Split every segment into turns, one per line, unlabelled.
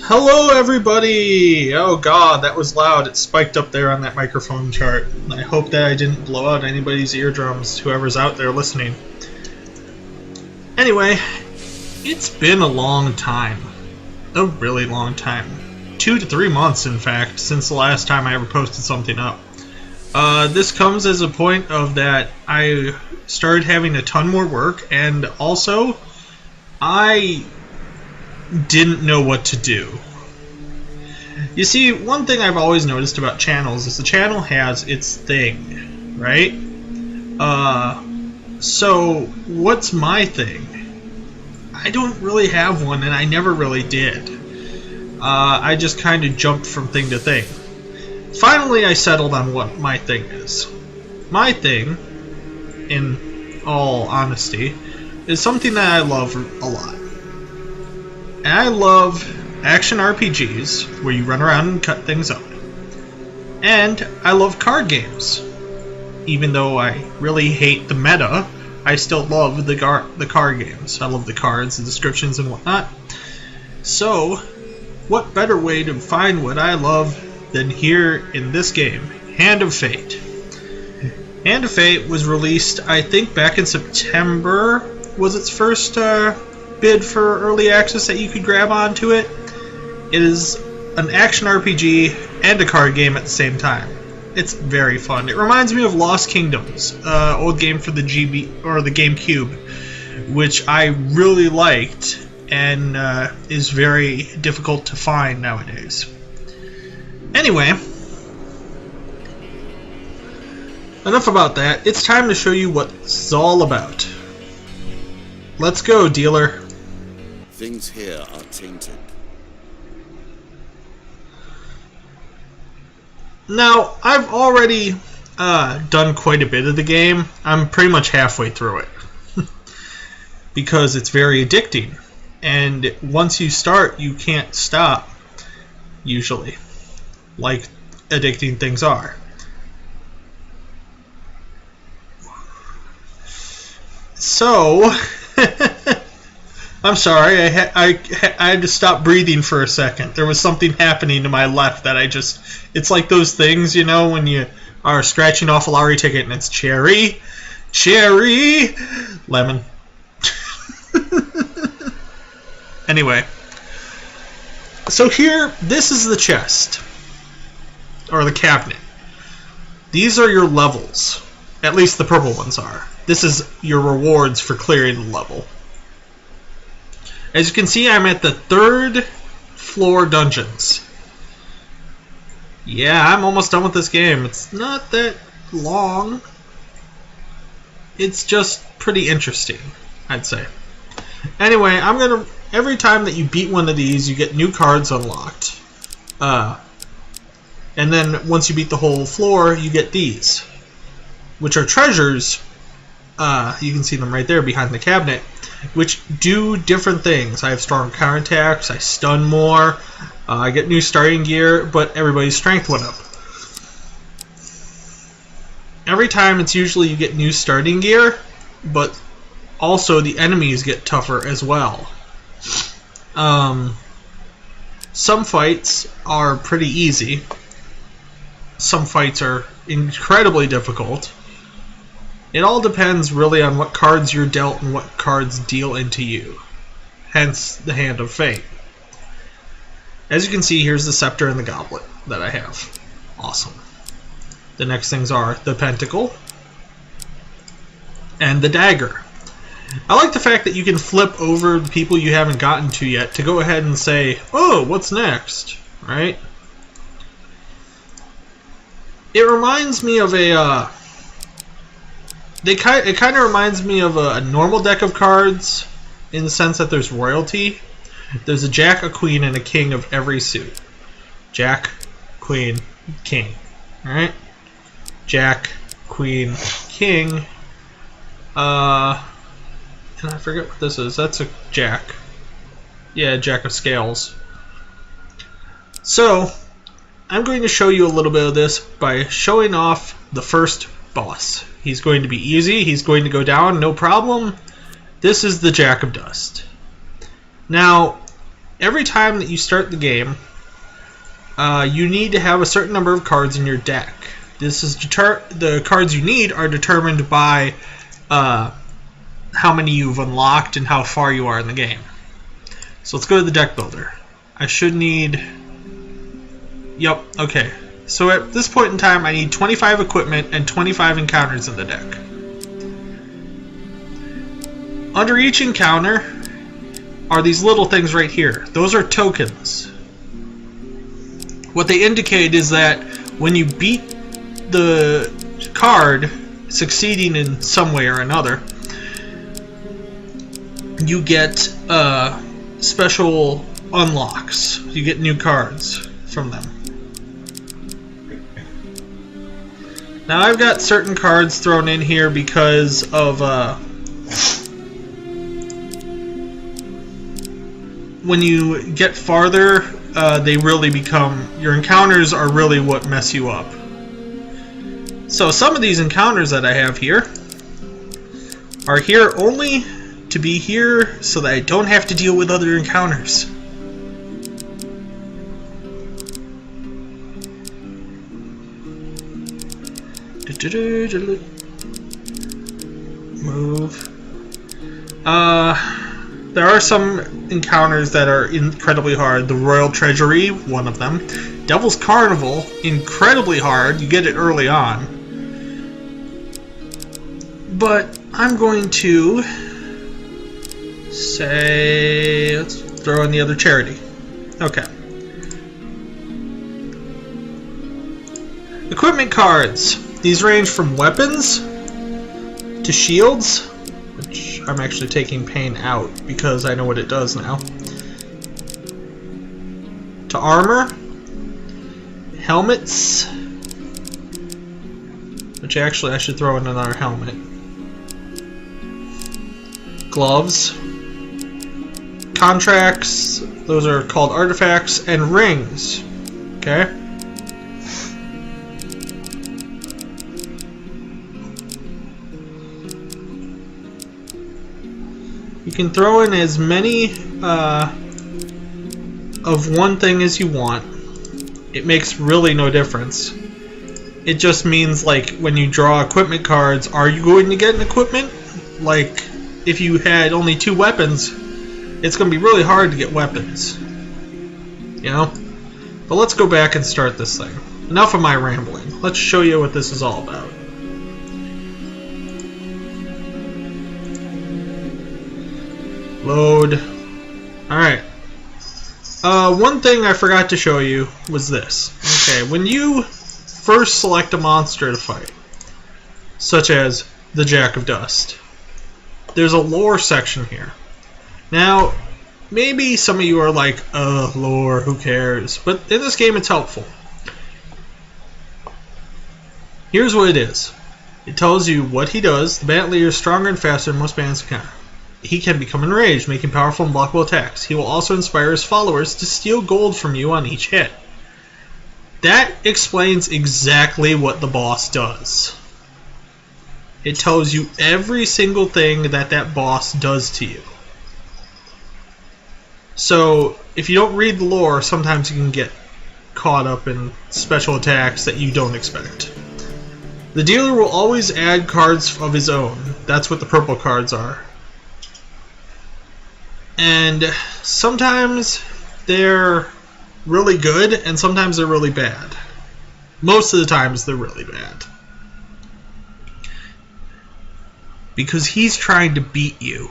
Hello everybody! Oh god, that was loud. It spiked up there on that microphone chart. I hope that I didn't blow out anybody's eardrums, whoever's out there listening. Anyway, it's been a long time. A really long time. 2 to 3 months, in fact, since the last time I ever posted something up. This comes as a point of that I started having a ton more work, and also I didn't know what to do. You see, one thing I've always noticed about channels is the channel has its thing, right? So what's my thing? I don't really have one, and I never really did. I just kind of jumped from thing to thing. Finally, I settled on what my thing is. My thing, in all honesty, is something that I love a lot. And I love action RPGs, where you run around and cut things up. And I love card games. Even though I really hate the meta, I still love the card games. I love the cards, the descriptions, and whatnot. So, what better way to find what I love than here in this game, Hand of Fate. Hand of Fate was released, I think, back in September, was its first bid for early access that you could grab onto it. It is an action RPG and a card game at the same time. It's very fun. It reminds me of Lost Kingdoms, old game for the GameCube, which I really liked and is very difficult to find nowadays. Anyway, enough about that. It's time to show you what it's all about. Let's go, dealer.
Things here are tainted.
Now, I've already done quite a bit of the game. I'm pretty much halfway through it. Because it's very addicting. And once you start, you can't stop, usually. Like addicting things are. So, I'm sorry, I had to stop breathing for a second. There was something happening to my left that it's like those things, you know, when you are scratching off a lottery ticket and it's cherry, lemon. Anyway, so here, this is the chest, or the cabinet. These are your levels, at least the purple ones are. This is your rewards for clearing the level. As you can see, I'm at the 3rd floor dungeons. Yeah, I'm almost done with this game. It's not that long. It's just pretty interesting, I'd say. Anyway, every time that you beat one of these, you get new cards unlocked. And then once you beat the whole floor, you get these, which are treasures. You can see them right there behind the cabinet, which do different things. I have strong counterattacks, I stun more, I get new starting gear, but everybody's strength went up. Every time it's usually you get new starting gear, but also the enemies get tougher as well. Some fights are pretty easy. Some fights are incredibly difficult. It all depends really on what cards you're dealt and what cards deal into you. Hence the Hand of Fate. As you can see, here's the scepter and the goblet that I have. Awesome. The next things are the pentacle and the dagger. I like the fact that you can flip over the people you haven't gotten to yet to go ahead and say, oh, what's next? Right? It reminds me of a it kind of reminds me of a normal deck of cards in the sense that there's royalty. There's a jack, a queen, and a king of every suit. Jack, queen, king. Alright? Jack, queen, king. And I forget what this is. That's a jack. Yeah, jack of scales. So, I'm going to show you a little bit of this by showing off the first boss. He's going to be easy. He's going to go down, no problem. This is the Jack of Dust. Now, every time that you start the game, you need to have a certain number of cards in your deck. This is the cards you need are determined by how many you've unlocked and how far you are in the game. So let's go to the deck builder. I should need... Yep, okay. So at this point in time, I need 25 equipment and 25 encounters in the deck. Under each encounter are these little things right here. Those are tokens. What they indicate is that when you beat the card, succeeding in some way or another, you get special unlocks. You get new cards from them. Now I've got certain cards thrown in here because of when you get farther, they really become... Your encounters are really what mess you up. So some of these encounters that I have here are here only to be here so that I don't have to deal with other encounters. Move. There are some encounters that are incredibly hard. The Royal Treasury, one of them. Devil's Carnival, incredibly hard. You get it early on. But I'm going to say... Let's throw in the other charity. Okay. Equipment cards. These range from weapons to shields, which I'm actually taking pain out because I know what it does now, to armor, helmets, which actually I should throw in another helmet, gloves, contracts, those are called artifacts, and rings. Okay? You can throw in as many of one thing as you want. It makes really no difference. It just means, like, when you draw equipment cards, are you going to get an equipment? Like, if you had only 2 weapons, it's going to be really hard to get weapons. You know? But let's go back and start this thing. Enough of my rambling. Let's show you what this is all about. Load. Alright. One thing I forgot to show you was this. Okay, when you first select a monster to fight, such as the Jericho Dost, there's a lore section here. Now, maybe some of you are like, lore, who cares? But in this game it's helpful. Here's what it is. It tells you what he does. The bandit leader is stronger and faster than most bandits can. He can become enraged, making powerful and blockable attacks. He will also inspire his followers to steal gold from you on each hit. That explains exactly what the boss does. It tells you every single thing that that boss does to you. So, if you don't read the lore, sometimes you can get caught up in special attacks that you don't expect. The dealer will always add cards of his own. That's what the purple cards are. And sometimes they're really good, and sometimes they're really bad. Most of the times they're really bad. Because he's trying to beat you.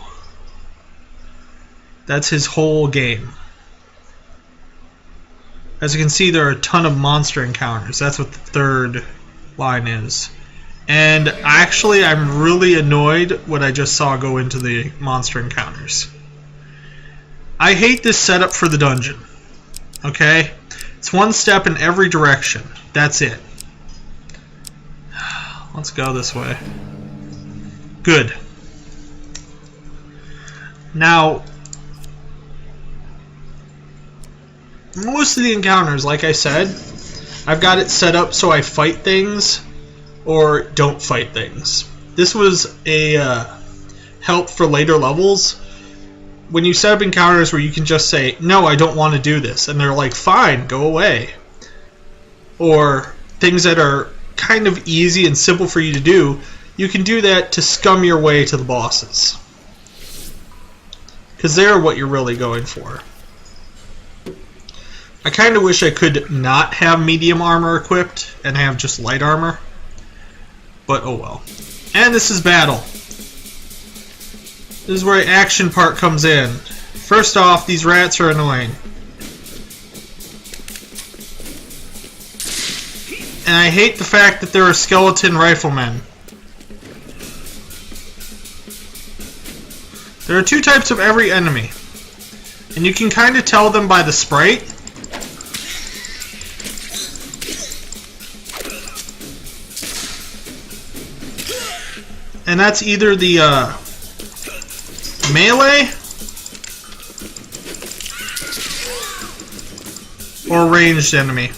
That's his whole game. As you can see, there are a ton of monster encounters. That's what the third line is. And actually, I'm really annoyed what I just saw go into the monster encounters. I hate this setup for the dungeon. Okay? It's one step in every direction. That's it. Let's go this way. Good. Now, most of the encounters, like I said, I've got it set up so I fight things or don't fight things. This was a help for later levels. when you set up encounters where you can just say, no, I don't want to do this, and they're like, fine, go away. Or things that are kind of easy and simple for you to do, you can do that to scum your way to the bosses. Because they're what you're really going for. I kind of wish I could not have medium armor equipped and have just light armor. But oh well. And this is battle. This is where the action part comes in. First off, these rats are annoying. And I hate the fact that there are skeleton riflemen. There are 2 types of every enemy. And you can kind of tell them by the sprite. And that's either the melee or ranged enemy.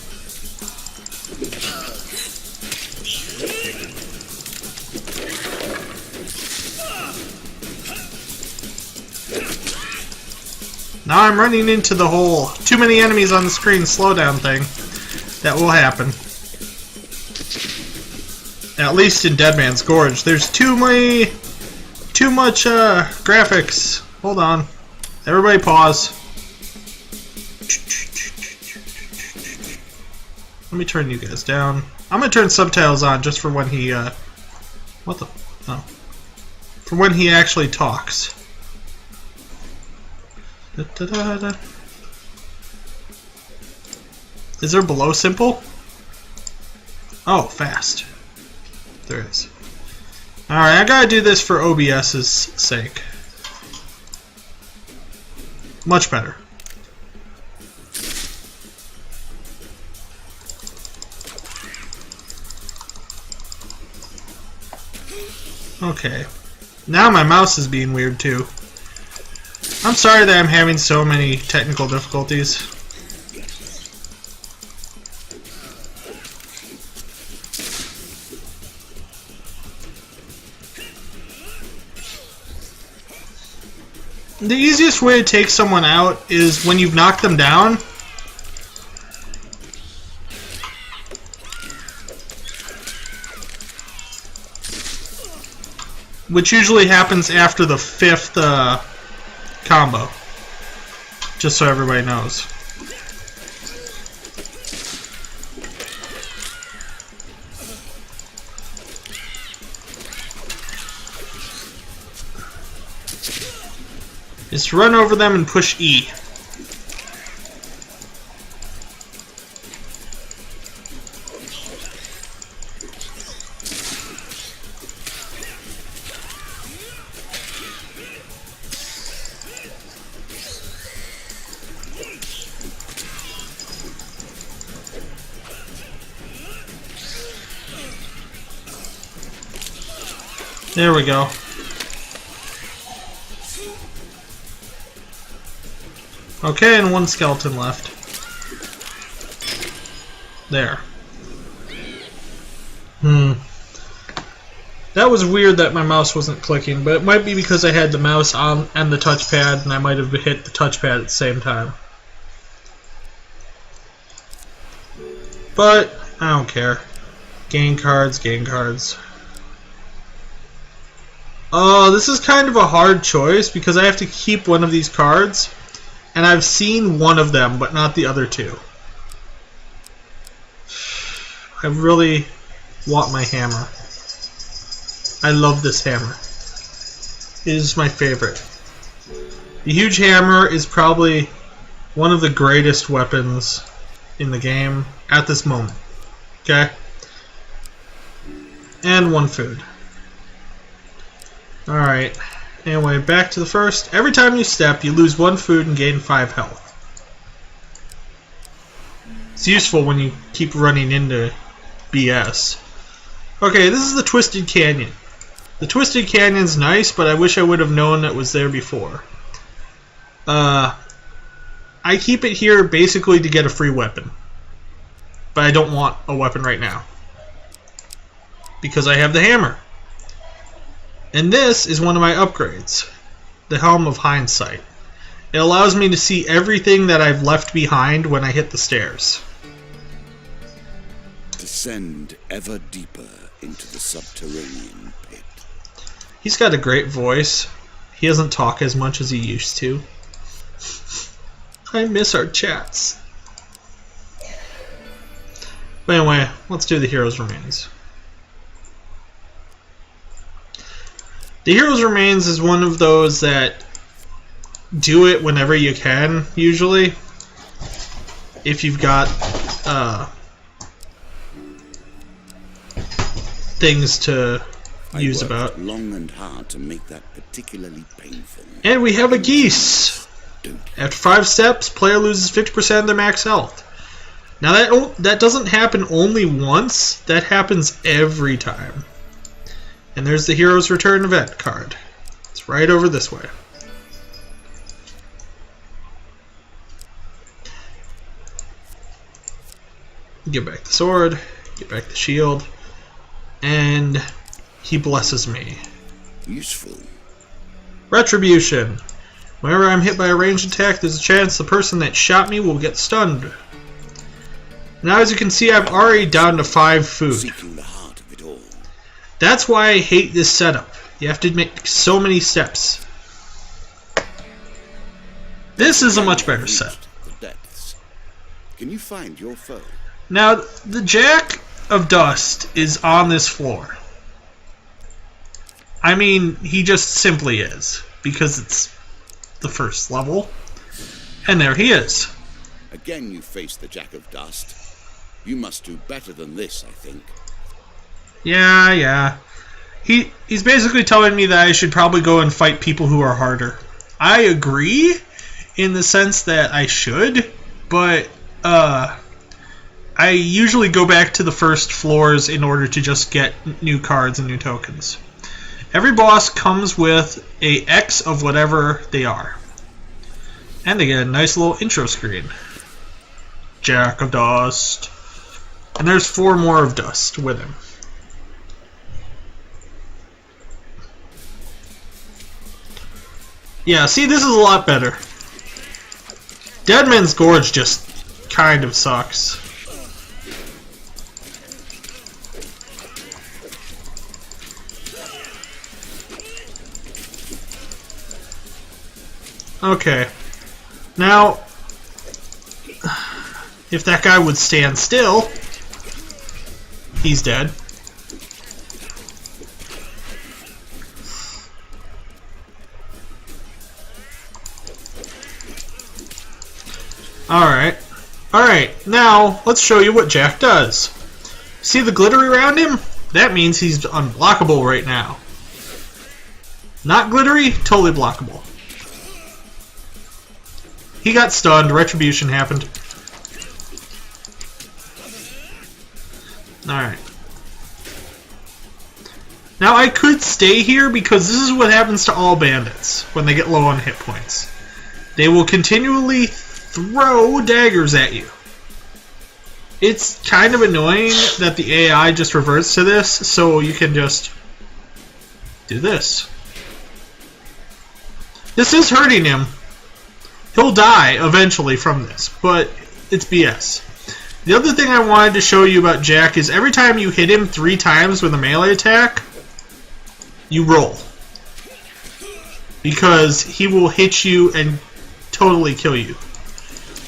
Now I'm running into the whole too many enemies on the screen slowdown thing. That will happen. At least in Dead Man's Gorge. There's too much graphics. Hold on. Everybody pause. Let me turn you guys down. I'm gonna turn subtitles on just for when he what the oh. For when he actually talks. Da, da, da, da. Is there below simple? Oh, fast. There is. Alright, I gotta do this for OBS's sake. Much better. Okay. Now my mouse is being weird too. I'm sorry that I'm having so many technical difficulties. The easiest way to take someone out is when you've knocked them down. Which usually happens after the 5th combo. Just so everybody knows. Is to run over them and push E. There we go. Okay, and 1 skeleton left. There. That was weird that my mouse wasn't clicking, but it might be because I had the mouse on and the touchpad, and I might have hit the touchpad at the same time. But, I don't care. Gain cards, gain cards. This is kind of a hard choice, because I have to keep one of these cards. And I've seen one of them, but not the other 2. I really want my hammer. I love this hammer. It is my favorite. The huge hammer is probably one of the greatest weapons in the game at this moment. Okay? And 1 food. Alright. Anyway, back to the first. Every time you step, you lose 1 food and gain 5 health. It's useful when you keep running into BS. Okay, this is the Twisted Canyon. The Twisted Canyon's nice, but I wish I would have known it was there before. I keep it here basically to get a free weapon. But I don't want a weapon right now. Because I have the hammer. And this is one of my upgrades. The Helm of Hindsight. It allows me to see everything that I've left behind when I hit the stairs.
Descend ever deeper into the subterranean pit.
He's got a great voice. He doesn't talk as much as he used to. I miss our chats. But anyway, let's do the Hero's Remains. The Hero's Remains is one of those that do it whenever you can, usually. If you've got things to use about.
Long and hard to make that particularly painful.
And we have a geese. After 5 steps, player loses 50% of their max health. Now that doesn't happen only once, that happens every time. And there's the Hero's Return event card. It's right over this way. Get back the sword, get back the shield, and he blesses me.
Useful.
Retribution. Whenever I'm hit by a ranged attack, there's a chance the person that shot me will get stunned. Now, as you can see, I'm already down to 5 food.
Seeking the heart of it all.
That's why I hate this setup. You have to make so many steps. This is a much better set.
The depths. Can you find your foe?
Now, the Jack of Dust is on this floor. I mean, he just simply is, because it's the first level. And there he is.
Again you face the Jack of Dust. You must do better than this, I think.
Yeah. He's basically telling me that I should probably go and fight people who are harder. I agree, in the sense that I should, but I usually go back to the first floors in order to just get new cards and new tokens. Every boss comes with a X of whatever they are. And they get a nice little intro screen. Jack of Dust. And there's 4 more of Dust with him. Yeah, see, this is a lot better. Deadman's Gorge just kind of sucks. Okay. Now, if that guy would stand still, he's dead. Alright, now let's show you what Jack does. See the glitter around him? That means he's unblockable right now. Not glittery, totally blockable. He got stunned, retribution happened. Alright. Now I could stay here because this is what happens to all bandits when they get low on hit points. They will continually throw daggers at you. It's kind of annoying that the AI just reverts to this, so you can just do this. This is hurting him. He'll die eventually from this, but it's BS. The other thing I wanted to show you about Jack is every time you hit him 3 times with a melee attack, you roll. Because he will hit you and totally kill you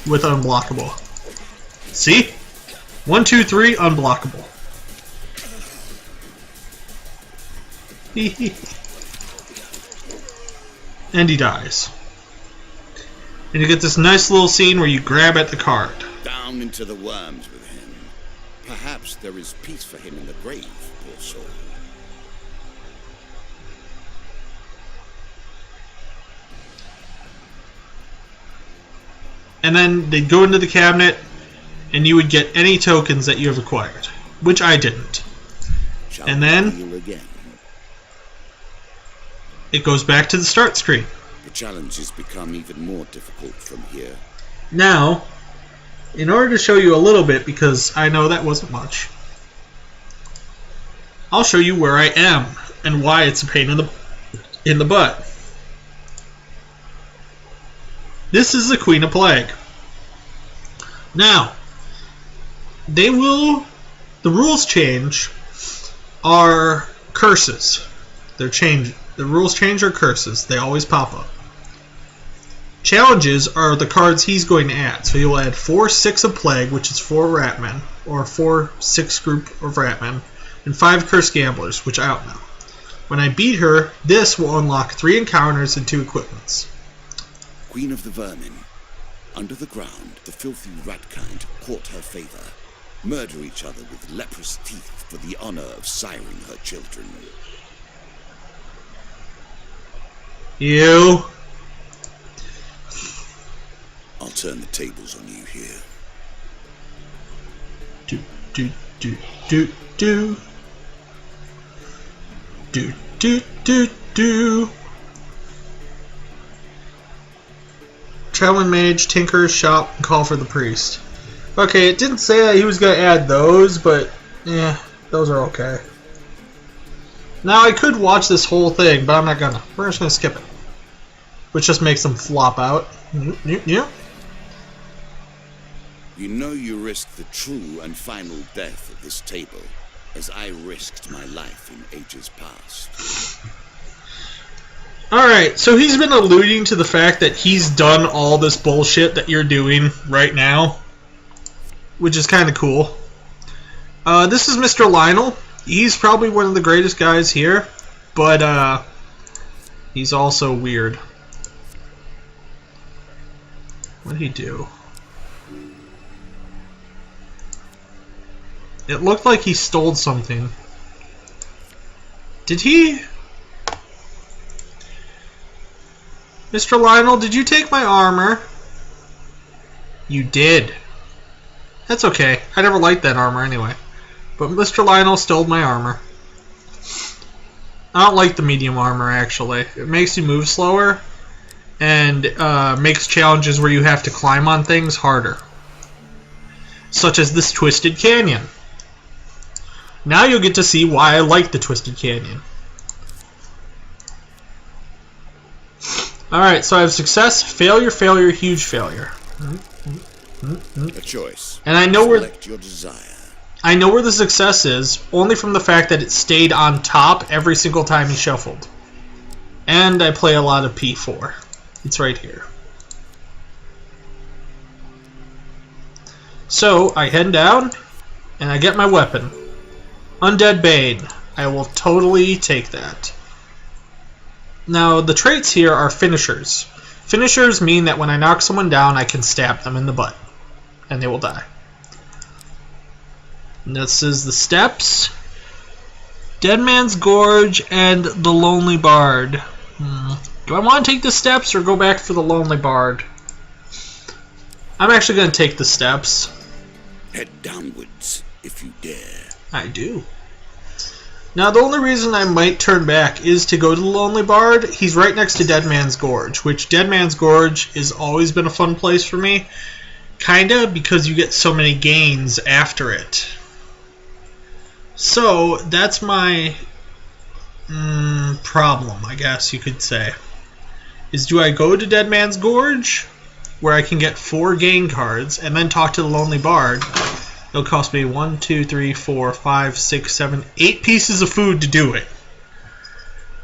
with unblockable. See? 1, 2, 3, unblockable. And he dies. And you get this nice little scene where you grab at the card.
Down into the worms with him. Perhaps there is peace for him in the grave, poor soul.
And then they'd go into the cabinet, and you would get any tokens that you have acquired, which I didn't. And then it goes back to the start screen.
The challenges become even more difficult from here.
Now, in order to show you a little bit, because I know that wasn't much, I'll show you where I am and why it's a pain in the butt. This is the Queen of Plague. Now, the rules change are curses. The rules change are curses. They always pop up. Challenges are the cards he's going to add. So you'll add 4/6 of Plague, which is 4 Ratmen, or 4/6 group of Ratmen, and 5 Cursed Gamblers, which I don't know. When I beat her, this will unlock 3 encounters and 2 equipments.
Queen of the Vermin. Under the ground, the filthy rat kind court her favor, murder each other with leprous teeth for the honor of siring her children.
You.
I'll turn the tables on you here.
Do do do do do do do do do. Traveling Mage, Tinker's Shop, and Call for the Priest. Okay, it didn't say that he was going to add those, but yeah, those are okay. Now I could watch this whole thing, but I'm not gonna. We're just gonna skip it, which just makes them flop out. Yeah.
You know you risked the true and final death at this table, as I risked my life in ages past.
Alright, so he's been alluding to the fact that he's done all this bullshit that you're doing right now, which is kind of cool. This is Mr. Lionel. He's probably one of the greatest guys here, but he's also weird. What did he do? It looked like he stole something. Did he? Mr. Lionel, did you take my armor? You did. That's okay. I never liked that armor anyway. But Mr. Lionel stole my armor. I don't like the medium armor, actually. It makes you move slower and makes challenges where you have to climb on things harder. Such as this Twisted Canyon. Now you'll get to see why I like the Twisted Canyon. Alright, so I have success, failure, failure, huge failure.
A choice.
And I know
Select your desire.
I know where the success is, only from the fact that it stayed on top every single time he shuffled. And I play a lot of P4. It's right here. So, I head down, and I get my weapon. Undead Bane. I will totally take that. Now, the traits here are finishers. Finishers mean that when I knock someone down, I can stab them in the butt. And they will die. And this is the steps. Dead Man's Gorge and the Lonely Bard. Do I want to take the steps or go back for the Lonely Bard? I'm actually going to take the steps.
Head downwards, if you dare.
I do. Now, the only reason I might turn back is to go to the Lonely Bard. He's right next to Dead Man's Gorge, which Dead Man's Gorge has always been a fun place for me. Kinda, because you get so many gains after it. So, that's my problem, I guess you could say. Is do I go to Dead Man's Gorge, where I can get 4 gain cards, and then talk to the Lonely Bard? It'll cost me 1, 2, 3, 4, 5, 6, 7, 8 pieces of food to do it.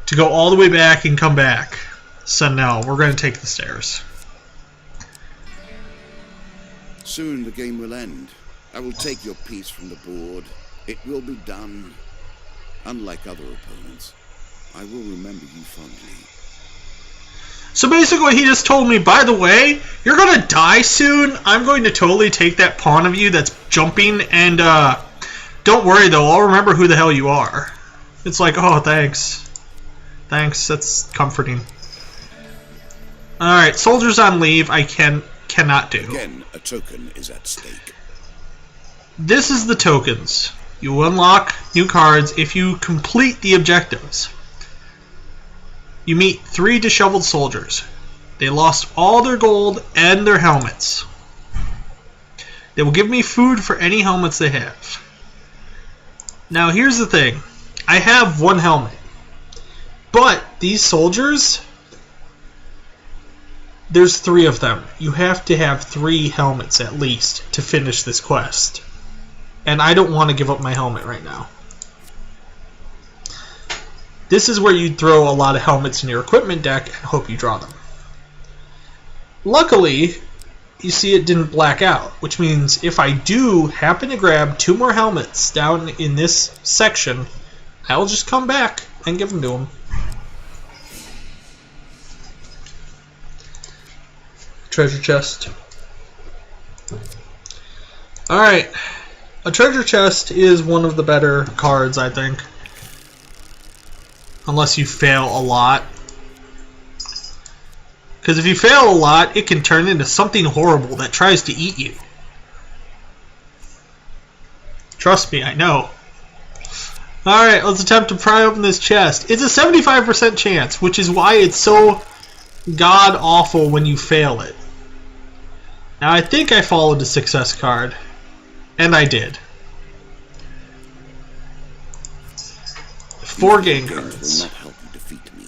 To go all the way back and come back. So no, we're going to take the stairs.
Soon the game will end. I will take your piece from the board. It will be done. Unlike other opponents, I will remember you fondly.
So basically he just told me, by the way, you're going to die soon. I'm going to totally take that pawn of you that's jumping, and don't worry though, I'll remember who the hell you are. It's like, oh, thanks. Thanks, that's comforting. Alright, soldiers on leave I cannot do.
Again, a token is at stake.
This is the tokens. You unlock new cards if you complete the objectives. You meet 3 disheveled soldiers. They lost all their gold and their helmets. They will give me food for any helmets they have. Now here's the thing. I have 1 helmet. But these soldiers, There's 3 of them. You have to have 3 helmets at least to finish this quest. And I don't want to give up my helmet right now. This is where you throw a lot of helmets in your equipment deck and hope you draw them. Luckily, you see it didn't black out, which means if I do happen to grab 2 more helmets down in this section, I'll just come back and give them to him. Treasure chest. Alright. A treasure chest is one of the better cards, I think. Unless you fail a lot. Because if you fail a lot, it can turn into something horrible that tries to eat you. Trust me, I know. Alright, let's attempt to pry open this chest. It's a 75% chance, which is why it's so god-awful when you fail it. Now, I think I followed the success card. And I did. 4 game cards.
Will not help you defeat me.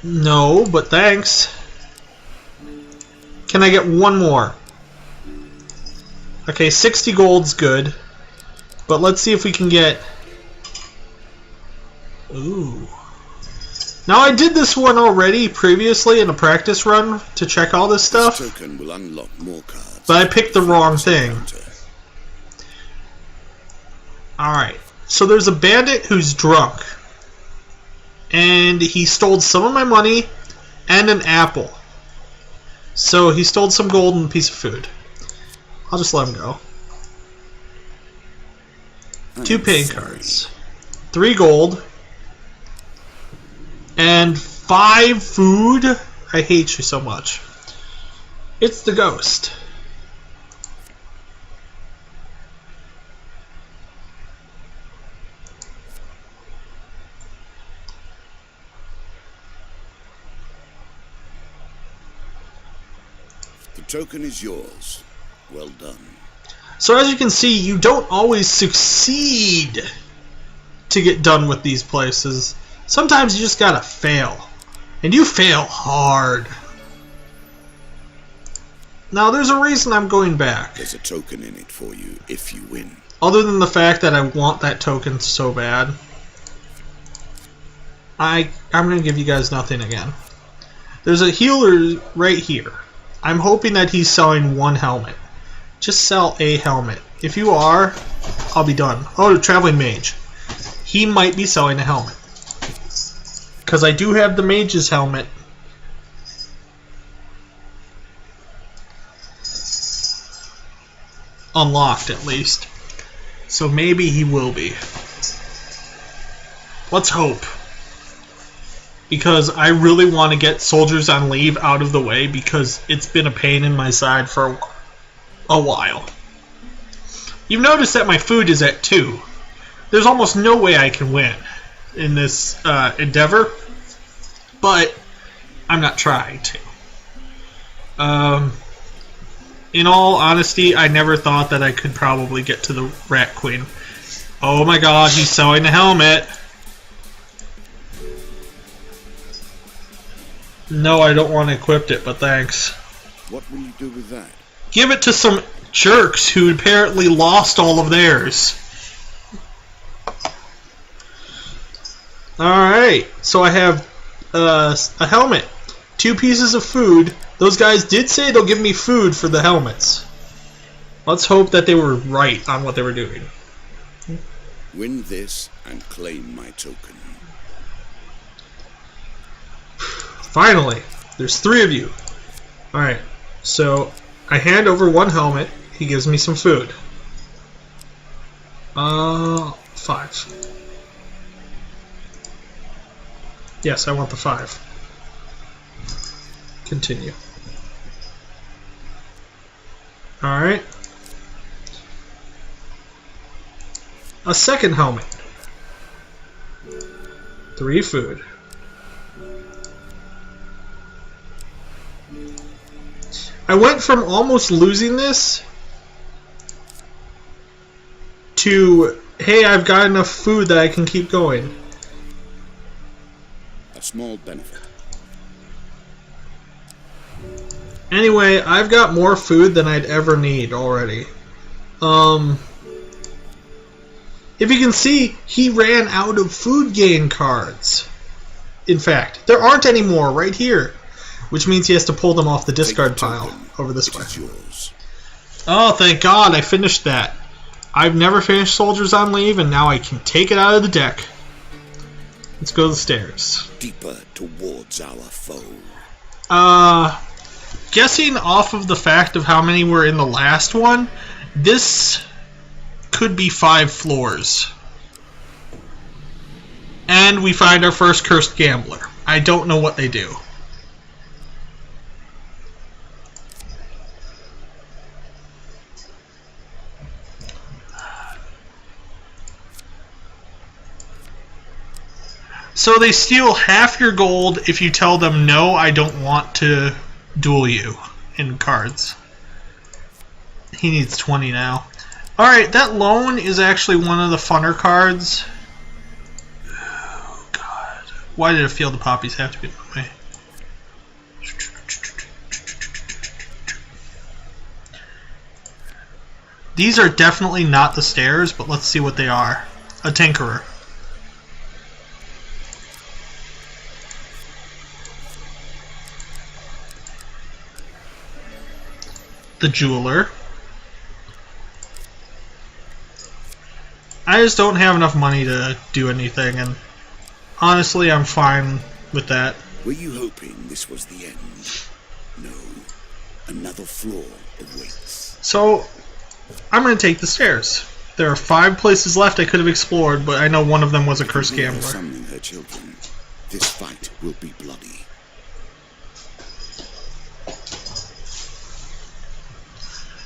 No, but thanks. Can I get 1 more? Okay, 60 gold's good. But let's see if we can get... Ooh. Now, I did this one already previously in a practice run to check all this stuff.
This token will unlock more cards,
but I picked the wrong thing. Alright, so there's a bandit who's drunk. And he stole some of my money and an apple. So he stole some gold and a piece of food. I'll just let him go. 2 paying cards. 3 gold. And 5 food? I hate you so much. It's the ghost.
The token is yours. Well done.
So as you can see, you don't always succeed to get done with these places. Sometimes you just gotta fail. And you fail hard. Now there's a reason I'm going back.
There's a token in it for you if you win.
Other than the fact that I want that token so bad. I'm gonna give you guys nothing again. There's a healer right here. I'm hoping that he's selling 1 helmet. Just sell a helmet. If you are, I'll be done. Oh, the traveling mage. He might be selling a helmet. Because I do have the mage's helmet. Unlocked, at least. So maybe he will be. Let's hope. Because I really want to get soldiers on leave out of the way because it's been a pain in my side for a while. You've noticed that my food is at 2. There's almost no way I can win in this endeavor, but I'm not trying to. In all honesty, I never thought that I could probably get to the Rat Queen. Oh my god, he's selling the helmet. No, I don't want to equip it, but thanks.
What will you do with that?
Give it to some jerks who apparently lost all of theirs. Alright, so I have a helmet, 2 pieces of food. Those guys did say they'll give me food for the helmets. Let's hope that they were right on what they were doing.
Win this and claim my token.
Finally, there's 3 of you. Alright, so I hand over 1 helmet. He gives me some food. 5. Yes, I want the 5. Continue. Alright. A second helmet. 3 food. I went from almost losing this to hey, I've got enough food that I can keep going.
A small benefit.
Anyway, I've got more food than I'd ever need already. If you can see, he ran out of food gain cards. In fact, there aren't any more right here, which means he has to pull them off the discard pile over this way.
Yours.
Oh, thank God, I finished that. I've never finished Soldiers on Leave, and now I can take it out of the deck. Let's go to the stairs.
Deeper towards our foe.
Guessing off of the fact of how many were in the last one, this could be 5 floors. And we find our first cursed gambler. I don't know what they do. So they steal half your gold if you tell them, no, I don't want to duel you in cards. He needs 20 now. Alright, that loan is actually one of the funner cards. Oh, God. Why did a field of poppies have to be in my way? These are definitely not the stairs, but let's see what they are. A tinkerer. The jeweler. I just don't have enough money to do anything, and honestly, I'm fine with that.
Were you hoping this was the end? No. Another floor awaits.
So, I'm going to take the stairs. There are 5 places left I could have explored, but I know one of them was a cursed gambler.
Summoning her children. This fight will be bloody.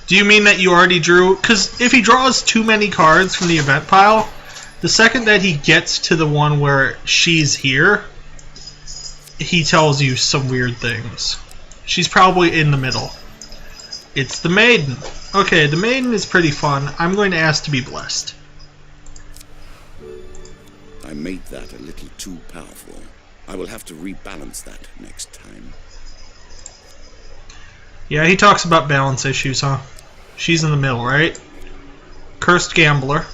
Do you mean that you already drew? Because if he draws too many cards from the event pile, the second that he gets to the one where she's here, he tells you some weird things. She's probably in the middle. It's the maiden. Okay, the maiden is pretty fun. I'm going to ask to be blessed.
I made that a little too powerful. I will have to rebalance that next time.
Yeah, he talks about balance issues, huh? She's in the middle, right? Cursed gambler.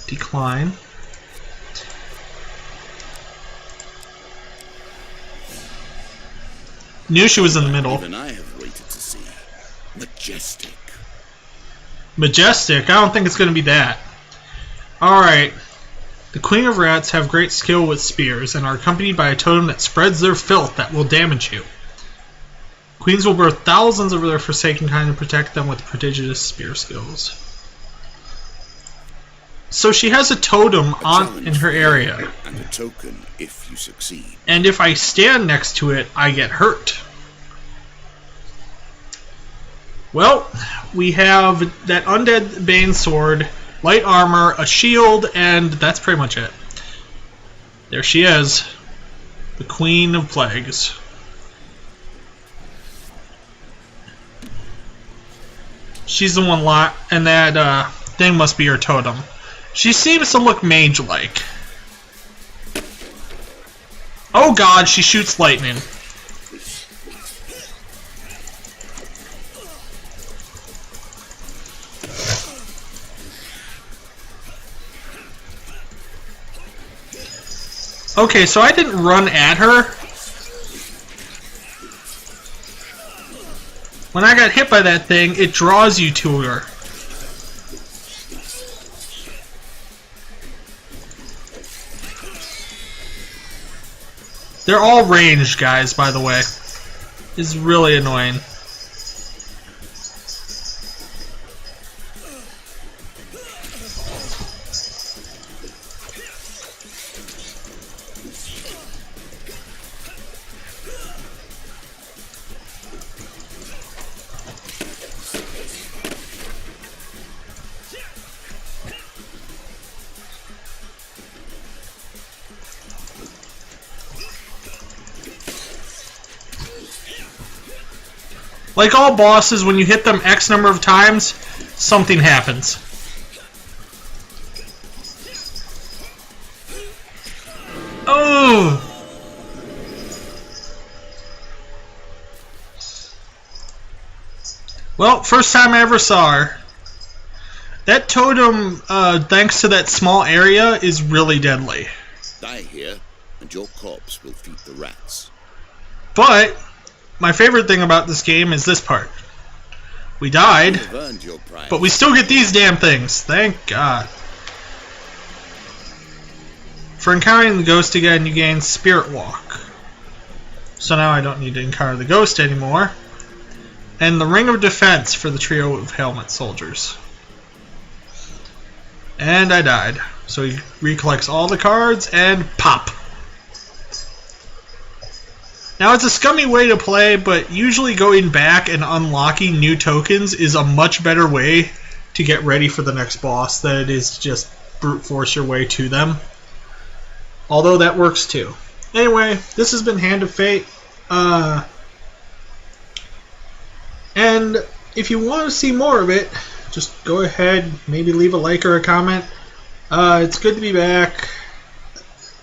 Decline. Knew she was in the middle.
Even I have waited to see. Majestic.
Majestic? I don't think it's going to be that. Alright. The Queen of Rats have great skill with spears and are accompanied by a totem that spreads their filth that will damage you. Queens will birth thousands of their forsaken kind and protect them with prodigious spear skills. So she has a totem in her area.
And a token if you succeed.
And if I stand next to it, I get hurt. Well, we have that undead Bane sword, light armor, a shield, and that's pretty much it. There she is. The Queen of Plagues. She's the one and that thing must be her totem. She seems to look mage-like. Oh God, she shoots lightning. Okay, so I didn't run at her. When I got hit by that thing, it draws you to her. They're all ranged, guys, by the way. It's really annoying. Like all bosses, when you hit them X number of times, something happens. Well, first time I ever saw her. That totem, thanks to that small area, is really deadly.
Die here, and your corpse will feed the rats.
But my favorite thing about this game is this part. We died,
You have earned your prize.
but we still get these damn things. Thank God. For encountering the ghost again, you gain Spirit Walk. So now I don't need to encounter the ghost anymore. And the Ring of Defense for the trio of helmet soldiers. And I died. So he recollects all the cards and pop. Now it's a scummy way to play, but usually going back and unlocking new tokens is a much better way to get ready for the next boss than it is to just brute force your way to them. Although that works too. Anyway, this has been Hand of Fate. And if you want to see more of it, just go ahead, maybe leave a like or a comment. It's good to be back.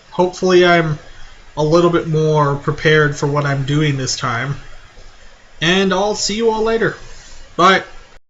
Hopefully I'm a little bit more prepared for what I'm doing this time. And I'll see you all later. Bye.